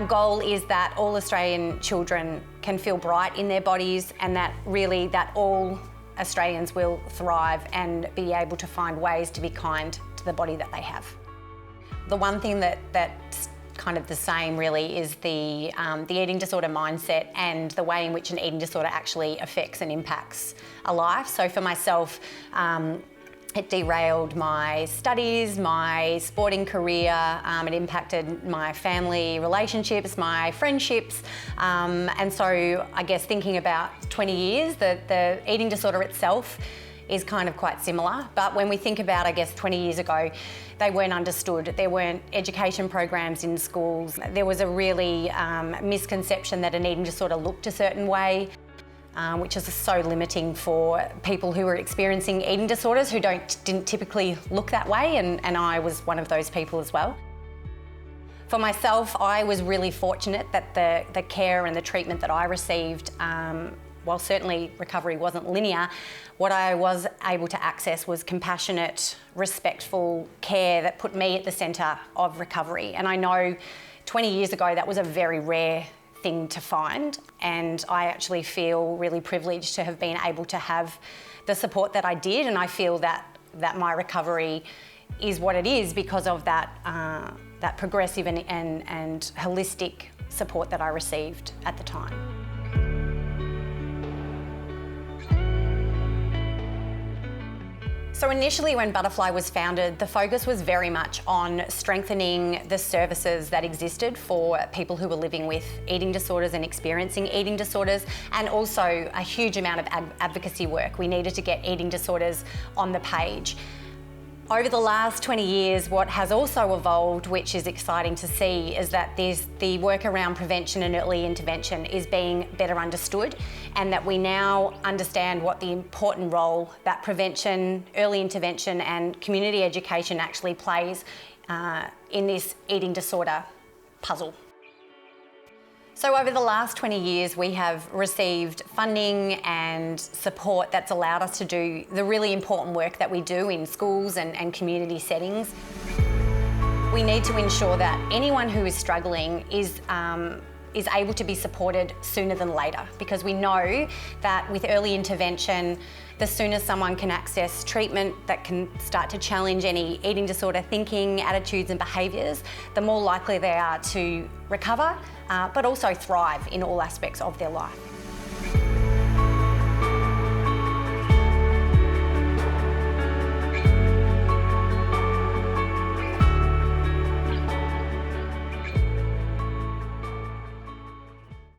Our goal is that all Australian children can feel bright in their bodies, and that really that all Australians will thrive and be able to find ways to be kind to the body that they have. The one thing that's kind of the same really is the eating disorder mindset and the way in which an eating disorder actually affects and impacts a life. So for myself, it derailed my studies, my sporting career, it impacted my family relationships, my friendships, and so I guess thinking about 20 years, the eating disorder itself is kind of quite similar, but when we think about, I guess, 20 years ago, they weren't understood. There weren't education programs in schools. There was a really misconception that an eating disorder looked a certain way, which is so limiting for people who are experiencing eating disorders who didn't typically look that way, and I was one of those people as well. For myself, I was really fortunate that the care and the treatment that I received, while certainly recovery wasn't linear, what I was able to access was compassionate, respectful care that put me at the centre of recovery. And I know 20 years ago that was a very rare thing to find, and I actually feel really privileged to have been able to have the support that I did, and I feel that my recovery is what it is because of that progressive and holistic support that I received at the time. So initially when Butterfly was founded, the focus was very much on strengthening the services that existed for people who were living with eating disorders and experiencing eating disorders, and also a huge amount of advocacy work. We needed to get eating disorders on the page. Over the last 20 years, what has also evolved, which is exciting to see, is that the work around prevention and early intervention is being better understood, and that we now understand what the important role that prevention, early intervention and community education actually plays in this eating disorder puzzle. So over the last 20 years, we have received funding and support that's allowed us to do the really important work that we do in schools and community settings. We need to ensure that anyone who is struggling is able to be supported sooner than later, because we know that with early intervention, the sooner someone can access treatment that can start to challenge any eating disorder thinking, attitudes and behaviours, the more likely they are to recover, but also thrive in all aspects of their life.